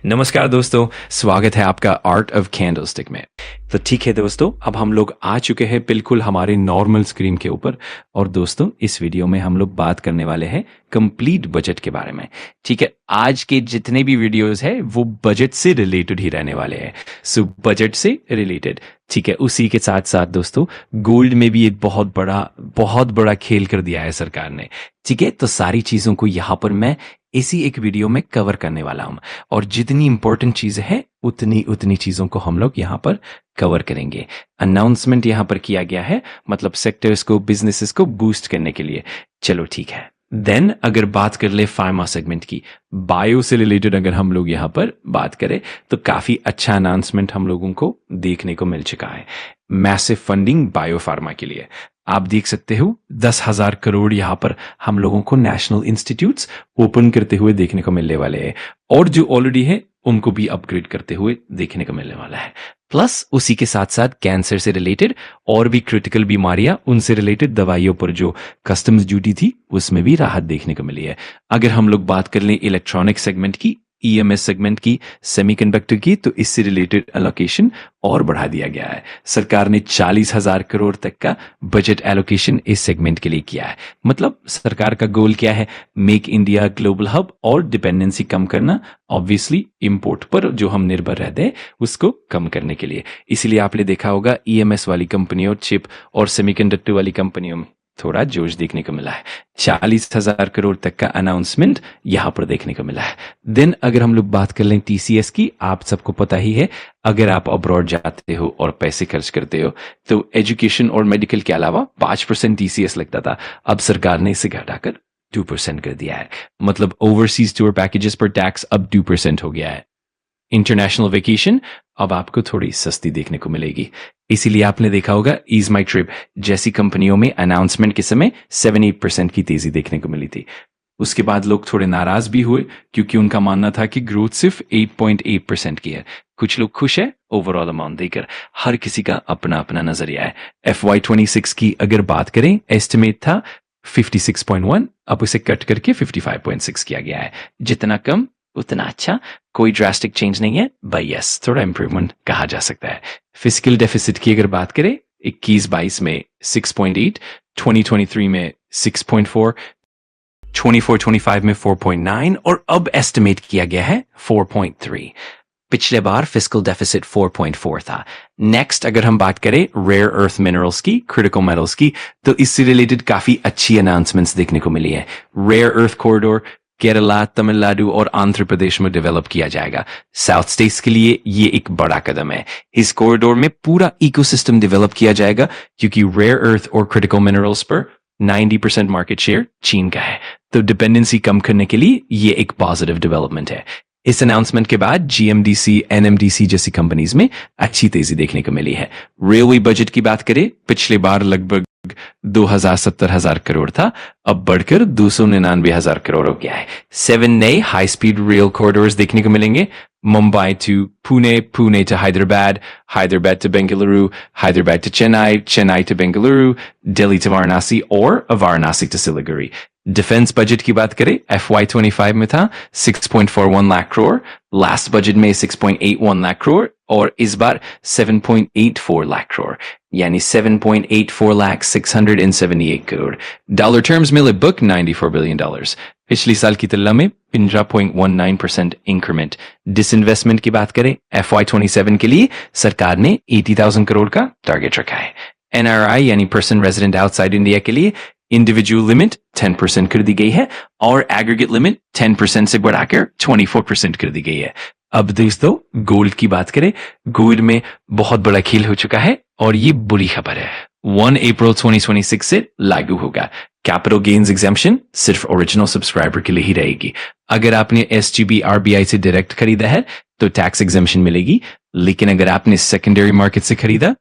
नमस्कार दोस्तों, स्वागत है आपका आर्ट ऑफ कैंडलस्टिक में। तो ठीक है दोस्तों, अब हम लोग आ चुके हैं बिल्कुल हमारे नॉर्मल स्क्रीन के ऊपर। और दोस्तों, इस वीडियो में हम लोग बात करने वाले हैं कंप्लीट बजट के बारे में। ठीक है, आज के जितने भी वीडियोस है वो बजट से रिलेटेड ही रहने वाले हैं। सो बजट से रिलेटेड, ठीक है। उसी के साथ साथ दोस्तों, गोल्ड में भी एक बहुत बड़ा खेल कर दिया है सरकार ने। ठीक है, तो सारी चीजों को यहाँ पर मैं इसी एक वीडियो में कवर करने वाला हूं। और जितनी इंपॉर्टेंट चीजें हैं उतनी चीजों को हम लोग यहाँ पर कवर करेंगे। अनाउंसमेंट यहाँ पर किया गया है, मतलब सेक्टर्स को, बिजनेसेस को बूस्ट करने के लिए। चलो ठीक है। देन अगर बात कर ले फार्मा सेगमेंट की, बायो से रिलेटेड अगर हम लोग यहाँ पर बात करें तो काफी अच्छा अनाउंसमेंट हम लोगों को देखने को मिल चुका है। मैसिव फंडिंग बायो फार्मा के लिए आप देख सकते हो, 10,000 करोड़ यहाँ पर हम लोगों को नेशनल इंस्टीट्यूट्स ओपन करते हुए देखने को मिलने वाले हैं। और जो ऑलरेडी है उनको भी अपग्रेड करते हुए देखने को मिलने वाला है। प्लस उसी के साथ साथ कैंसर से रिलेटेड और भी क्रिटिकल बीमारियां, उनसे रिलेटेड दवाइयों पर जो कस्टम्स ड्यूटी थी उसमें भी राहत देखने को मिली है। अगर हम लोग बात कर लें इलेक्ट्रॉनिक सेगमेंट की, ईएमएस सेगमेंट की, सेमीकंडक्टर की, तो इससे रिलेटेड एलोकेशन और बढ़ा दिया गया है। सरकार ने 40,000 करोड़ तक का बजट एलोकेशन इस सेगमेंट के लिए किया है। मतलब सरकार का गोल क्या है? मेक इंडिया ग्लोबल हब और डिपेंडेंसी कम करना, ऑब्वियसली इंपोर्ट पर जो हम निर्भर रहते हैं उसको कम करने के लिए। इसीलिए आपने देखा होगा ईएमएस वाली कंपनियों, चिप और सेमीकंडक्टर वाली कंपनियों में थोड़ा जोश देखने को मिला है। 40,000 करोड़ तक का अनाउंसमेंट यहां पर देखने को मिला है। देन अगर हम लोग बात कर लें टीसीएस की, आप सबको पता ही है, अगर आप अब्रॉड जाते हो और पैसे खर्च करते हो तो एजुकेशन और मेडिकल के अलावा 5% टीसीएस लगता था। अब सरकार ने इसे घटाकर 2% कर दिया है। मतलब ओवरसीज टूर पैकेजेस पर टैक्स अब 2% हो गया है। इंटरनेशनल वेकेशन अब आपको थोड़ी सस्ती देखने को मिलेगी। इसीलिए आपने देखा होगा ईज माई ट्रिप जैसी कंपनियों में अनाउंसमेंट के समय 7-8% की तेजी देखने को मिली थी। उसके बाद लोग थोड़े नाराज भी हुए क्योंकि उनका मानना था कि ग्रोथ सिर्फ 8.8% की है। कुछ लोग खुश है ओवरऑल अमाउंट देकर, हर किसी का अपना अपना नजरिया है। FY26 की अगर बात करें, एस्टिमेट था 56.1, अब उसे कट करके 55.6 किया गया है। जितना कम उतना अच्छा, कोई ड्रास्टिक चेंज नहीं है, भाई यस, थोड़ा इंप्रूवमेंट कहा जा सकता है। फिजिकल डेफिसिट की अगर बात करें, 21-22 में 6.8, 2023 में 6.4, 24-25 में 4.9 और अब एस्टिमेट किया गया है 4.3। पिछले बार फिजिकल डेफिसिट 4.4 था। नेक्स्ट अगर हम बात करें रेयर अर्थ मिनरल्स की, क्रिटिकल मेटल्स की, तो इससे रिलेटेड काफी अच्छी अनाउंसमेंट्स देखने को मिली है। Rare earth corridor Kerala, Tamil Nadu और आंध्र प्रदेश में डेवलप किया जाएगा। साउथ स्टेट्स के लिए ये एक बड़ा कदम है। इस कॉरिडोर में पूरा इकोसिस्टम डेवलप किया जाएगा क्योंकि रेयर अर्थ और क्रिटिकल मिनरल्स पर 90% मार्केट शेयर चीन का है। तो डिपेंडेंसी कम करने के लिए ये एक पॉजिटिव डेवलपमेंट है। इस अनाउंसमेंट के बाद जीएमडीसी, एनएमडीसी जैसी कंपनीज में अच्छी तेजी देखने को मिली है। रेलवे बजट की बात करें, पिछले बार लगभग 2,70,000 करोड़ था, अब बढ़कर 299,000 करोड़ हो गया है। 7 नए हाई स्पीड रेल कॉरिडोर्स देखने को मिलेंगे। Mumbai to Pune, Pune to Hyderabad, Hyderabad to Bengaluru, Hyderabad to Chennai, Chennai to Bengaluru, Delhi to Varanasi और Varanasi to Siliguri. Defence budget की बात करें, FY25 में था 6.41 लाख करोड़, लास्ट बजट में 6.81 लाख करोड़ और इस बार 7.84 लाख करोड़, यानी 7.84 लाख 678 करोड़। डॉलर टर्म्स में लगभग $94 बिलियन। पिछली साल की तुलना में 15.19% इंक्रीमेंट। डिसइन्वेस्टमेंट की बात करें, FY27 के लिए सरकार ने 80,000 करोड़ का टारगेट रखा है। NRI यानी पर्सन रेजिडेंट आउटसाइड इंडिया के लिए इंडिविजुअल लिमिट 10% कर दी गई है और एग्रीगेट लिमिट 10% से बढ़ाकर 24% कर दी गई है। अब दोस्तों गोल्ड की बात करें, गोल्ड में बहुत बड़ा खेल हो चुका है और ये बुरी खबर है। 1 अप्रैल 2026 से लागू होगा। कैपिटल गेन्स एग्जेम्पशन सिर्फ ओरिजिनल सब्सक्राइबर के लिए ही रहेगी। अगर आपने SGB RBI से डायरेक्ट खरीदा है तो टैक्स एग्जेम्पशन मिलेगी, लेकिन अगर आपने सेकेंडरी मार्केट से खरीदा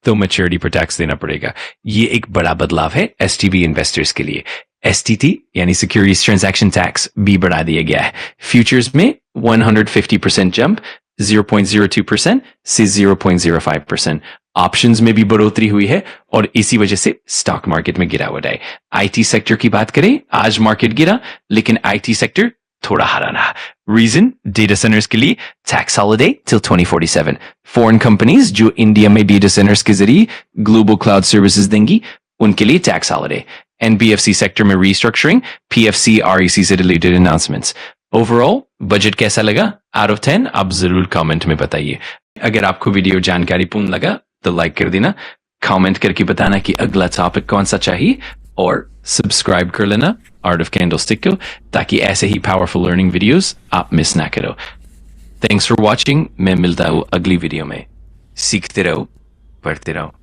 तो मैच्योरिटी पर टैक्स देना पड़ेगा। ये एक बड़ा बदलाव है STB इन्वेस्टर्स के लिए। STT यानी सिक्योरिटीज ट्रांजैक्शन टैक्स भी बढ़ा दिया गया है। फ्यूचर्स में 150% जंप 0.02% से 0.05%। ऑप्शंस में भी बढ़ोतरी हुई है और इसी वजह से स्टॉक मार्केट में गिरावट आई। आईटी सेक्टर की बात करें, आज मार्केट गिरा लेकिन आईटी सेक्टर थोड़ा हरा रहा। रीजन डेटा सेंटर्स के लिए tax holiday till 2047। Foreign companies जो इंडिया में डेटा सेंटर्स के जरिए ग्लोबल क्लाउड सर्विसेज देंगी उनके लिए टैक्स हॉलिडे। एनबीएफसी सेक्टर में रीस्ट्रक्चरिंग, पीएफसी आरईसी से रिलेटेड अनाउंसमेंट्स। ओवरऑल बजट कैसा लगा? आउट ऑफ 10 आप जरूर कमेंट में बताइए। अगर आपको वीडियो जानकारीपूर्ण लगा तो लाइक कर देना, कमेंट करके बताना कि अगला टॉपिक कौन सा चाहिए, और सब्सक्राइब कर लेना आर्ट ऑफ कैंडलस्टिक को, ताकि ऐसे ही पावरफुल लर्निंग वीडियोस आप मिस ना करो। Thanks for watching. मैं मिलता हूँ अगली वीडियो में। सीखते रहो, पढ़ते रहो।